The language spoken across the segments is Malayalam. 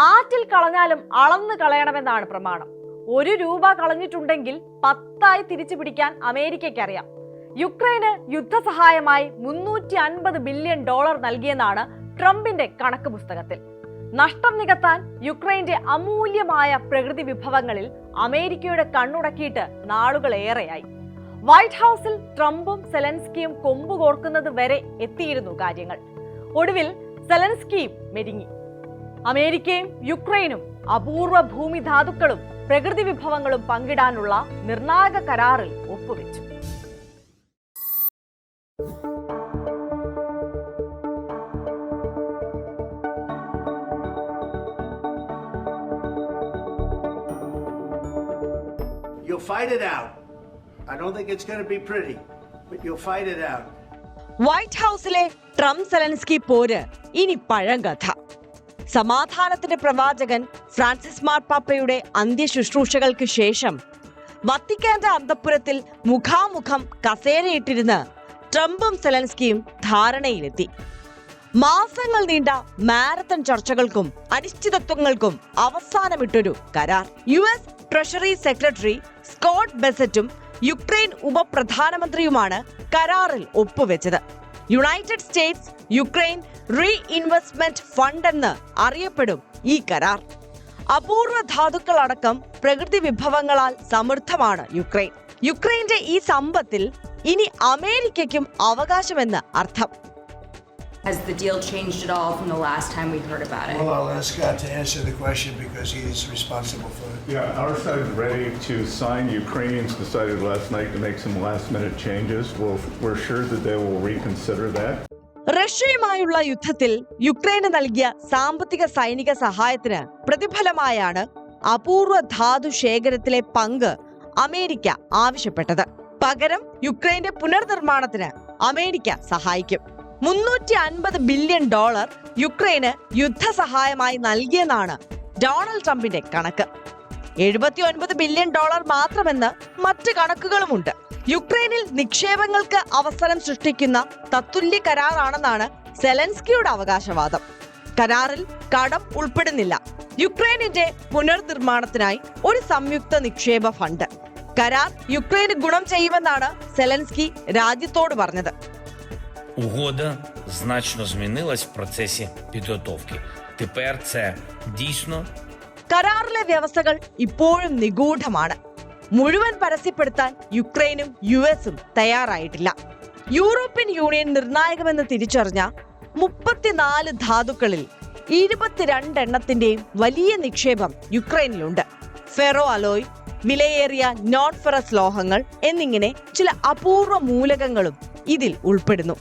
ആറ്റിൽ കളഞ്ഞാലും അളന്ന് കളയണമെന്നാണ് പ്രമാണം. 1 രൂപ കളഞ്ഞിട്ടുണ്ടെങ്കിൽ 10 തിരിച്ചു പിടിക്കാൻ അമേരിക്കയ്ക്കറിയാം. യുക്രൈന് യുദ്ധസഹായമായി $350 ബില്യൺ നൽകിയെന്നാണ് ട്രംപിന്റെ കണക്ക് പുസ്തകത്തിൽ. നഷ്ടം നികത്താൻ യുക്രൈന്റെ അമൂല്യമായ പ്രകൃതി വിഭവങ്ങളിൽ അമേരിക്കയുടെ കണ്ണുടക്കിയിട്ട് നാളുകളേറെയായി. വൈറ്റ് ഹൗസിൽ ട്രംപും സെലൻസ്കിയും കൊമ്പുകോർക്കുന്നത് വരെ എത്തിയിരുന്നു കാര്യങ്ങൾ. ഒടുവിൽ സെലൻസ്കിയും മെരുങ്ങി. അമേരിക്കയും യുക്രൈനും അപൂർവ ഭൂമിധാതുക്കളും പ്രകൃതി വിഭവങ്ങളും പങ്കിടാനുള്ള നിർണായക കരാറിൽ ഒപ്പുവെച്ചു. You'll fight it out. I don't think it's going to be pretty, but you'll fight it out. White ഹൗസിലെ ട്രംപ് സെലൻസ്കി പോര് ഇനി പഴങ്കഥ. സമാധാനത്തിന്റെ പ്രവാചകൻ ഫ്രാൻസിസ് മാർപ്പാപ്പയുടെ അന്ത്യശുശ്രൂഷകൾക്ക് ശേഷം വത്തിക്കാന്റെ അന്തഃപുരത്തിൽ മുഖാമുഖം കസേരയിട്ടിരുന്ന് ട്രംപും സെലൻസ്കിയും ധാരണയിലെത്തി. മാസങ്ങൾ നീണ്ട മാരത്തൺ ചർച്ചകൾക്കും അനിശ്ചിതത്വങ്ങൾക്കും അവസാനമിട്ടൊരു കരാർ. US ട്രഷറി സെക്രട്ടറി സ്കോട്ട് ബെസറ്റും യുക്രൈൻ ഉപപ്രധാനമന്ത്രിയുമാണ് കരാറിൽ ഒപ്പുവെച്ചത്. United States Ukraine reinvestment fund എന്ന് അറിയപ്പെടും ഈ കരാർ. അപൂർവ ധാതുക്കളടക്കം പ്രകൃതി വിഭവങ്ങളാൽ സമൃദ്ധമാണ് യുക്രൈൻ. യുക്രൈന്റെ ഈ സമ്പത്തിൽ ഇനി അമേരിക്കയ്ക്കും അവകാശമെന്ന് അർത്ഥം. Has the deal changed at all from the last time we heard about it? Well, I'll ask Scott to answer the question because he's responsible for it. Yeah, our side is ready to sign. Ukrainians decided last night to make some last-minute changes. We're sure that they will reconsider that. റഷ്യയുമായുള്ള യുദ്ധത്തിൽ യുക്രൈന് നൽകിയ സാമ്പത്തിക സൈനിക സഹായത്തിന് പ്രതിഫലമായാണ് അപൂർവ ധാതു ശേഖരത്തിലെ പങ്ക് അമേരിക്ക ആവശ്യപ്പെട്ടത്. പകരം യുക്രൈന്റെ പുനർനിർമ്മാണത്തിന് അമേരിക്ക സഹായിക്കും. $350 ബില്യൺ യുക്രൈന് യുദ്ധസഹായമായി നൽകിയെന്നാണ് ഡൊണാൾഡ് ട്രംപിന്റെ കണക്ക്. $79 ബില്യൺ മാത്രമെന്ന് മറ്റ് കണക്കുകളുമുണ്ട്. യുക്രൈനിൽ നിക്ഷേപങ്ങൾക്ക് അവസരം സൃഷ്ടിക്കുന്ന തത്തുല്യ കരാറാണെന്നാണ് സെലൻസ്കിയുടെ അവകാശവാദം. കരാറിൽ കടം ഉൾപ്പെടുന്നില്ല. യുക്രൈനിന്റെ പുനർനിർമ്മാണത്തിനായി ഒരു സംയുക്ത നിക്ഷേപ ഫണ്ട്. കരാർ യുക്രൈന് ഗുണം ചെയ്യുമെന്നാണ് സെലൻസ്കി രാജ്യത്തോട് പറഞ്ഞത്. Угода значно змінилась в процесі підготовки. Тепер це дійсно. കരാറിലെ വ്യവസ്ഥകൾ ഇപ്പോഴും നിഗൂഢമാണ്. മുഴുവൻ പരസ്യപ്പെടുത്താൻ യുക്രൈനും US തയ്യാറായിട്ടില്ല. യൂറോപ്യൻ യൂണിയൻ നിർണായകമെന്ന് തിരിച്ചറിഞ്ഞ 34 ധാതുക്കളിൽ 22 എണ്ണത്തിന്റെയും വലിയ നിക്ഷേപം യുക്രൈനിലുണ്ട്. ഫെറോ അലോയ്, വിലയേറിയ നോൺ ഫെറസ് ലോഹങ്ങൾ എന്നിങ്ങനെ ചില അപൂർവ മൂലകങ്ങളും ഇതിൽ ഉൾപ്പെടുന്നു.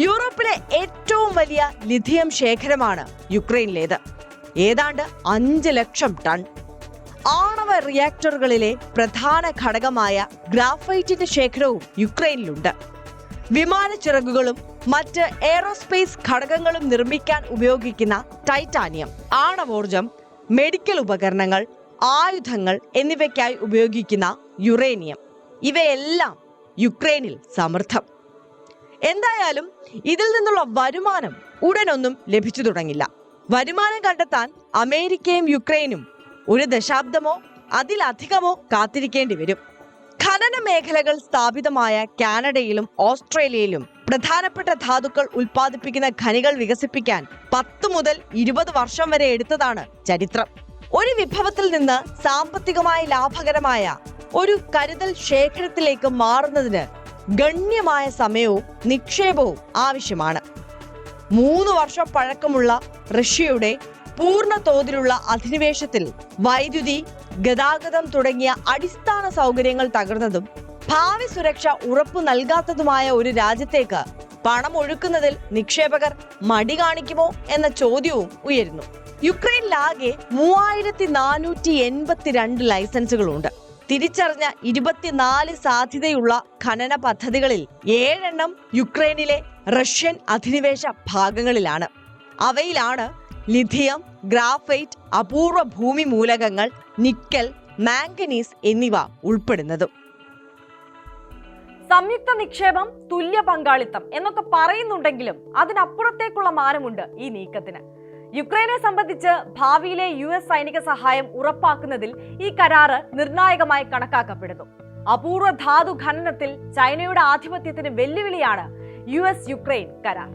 യൂറോപ്പിലെ ഏറ്റവും വലിയ ലിഥിയം ശേഖരമാണ് യുക്രൈനിലേത്. ഏതാണ്ട് 5 ലക്ഷം ടൺ. ആണവ റിയാക്ടറുകളിലെ പ്രധാന ഘടകമായ ഗ്രാഫൈറ്റിന്റെ ശേഖരവും യുക്രൈനിലുണ്ട്. വിമാന ചിറകുകളും മറ്റ് എയറോസ്പേസ് ഘടകങ്ങളും നിർമ്മിക്കാൻ ഉപയോഗിക്കുന്ന ടൈറ്റാനിയം, ആണവോർജം, മെഡിക്കൽ ഉപകരണങ്ങൾ, ആയുധങ്ങൾ എന്നിവയ്ക്കായി ഉപയോഗിക്കുന്ന യുറേനിയം, ഇവയെല്ലാം യുക്രൈനിൽ സമൃദ്ധം. എന്തായാലും ഇതിൽ നിന്നുള്ള വരുമാനം ഉടനൊന്നും ലഭിച്ചു തുടങ്ങില്ല. വരുമാനം കണ്ടെത്താൻ അമേരിക്കയും യുക്രൈനും 1 ദശാബ്ദമോ അതിലധികമോ കാത്തിരിക്കേണ്ടി വരും. ഖനന മേഖലകൾ സ്ഥാപിതമായ കാനഡയിലും ഓസ്ട്രേലിയയിലും പ്രധാനപ്പെട്ട ധാതുക്കൾ ഉൽപ്പാദിപ്പിക്കുന്ന ഖനികൾ വികസിപ്പിക്കാൻ 10 മുതൽ 20 വർഷം വരെ എടുത്തതാണ് ചരിത്രം. ഒരു വിഭവത്തിൽ നിന്ന് സാമ്പത്തികമായി ലാഭകരമായ ഒരു കരുതൽ ശേഖരത്തിലേക്ക് മാറുന്നതിന് ഗണ്യമായ സമയവും നിക്ഷേപവും ആവശ്യമാണ്. 3 വർഷം പഴക്കമുള്ള റഷ്യയുടെ പൂർണ്ണ തോതിലുള്ള അധിനിവേശത്തിൽ വൈദ്യുതി, ഗതാഗതം തുടങ്ങിയ അടിസ്ഥാന സൗകര്യങ്ങൾ തകർന്നതും ഭാവി സുരക്ഷ ഉറപ്പു നൽകാത്തതുമായ ഒരു രാജ്യത്തേക്ക് പണം ഒഴുക്കുന്നതിൽ നിക്ഷേപകർ മടി കാണിക്കുമോ എന്ന ചോദ്യവും ഉയരുന്നു. യുക്രൈനിലാകെ 3482 ലൈസൻസുകളുണ്ട്. തിരിച്ചറിഞ്ഞ 24 സാധ്യതയുള്ള ഖനന പദ്ധതികളിൽ 7 എണ്ണം യുക്രൈനിലെ റഷ്യൻ അധിനിവേശ ഭാഗങ്ങളിലാണ്. അവയിലാണ് ലിഥിയം, ഗ്രാഫൈറ്റ്, അപൂർവ ഭൂമി മൂലകങ്ങൾ, നിക്കൽ, മാംഗനീസ് എന്നിവ ഉൾപ്പെടുന്നതും. സംയുക്ത നിക്ഷേപം, തുല്യ പങ്കാളിത്തം എന്നൊക്കെ പറയുന്നുണ്ടെങ്കിലും അതിനപ്പുറത്തേക്കുള്ള മാനമുണ്ട് ഈ നീക്കത്തിന്. യുക്രൈനെ സംബന്ധിച്ച് ഭാവിയിലെ US സൈനിക സഹായം ഉറപ്പാക്കുന്നതിൽ ഈ കരാറ് നിർണായകമായി കണക്കാക്കപ്പെടുന്നു. അപൂർവ ധാതു ഖനനത്തിൽ ചൈനയുടെ ആധിപത്യത്തിന് വെല്ലുവിളിയാണ് US യുക്രൈൻ കരാർ.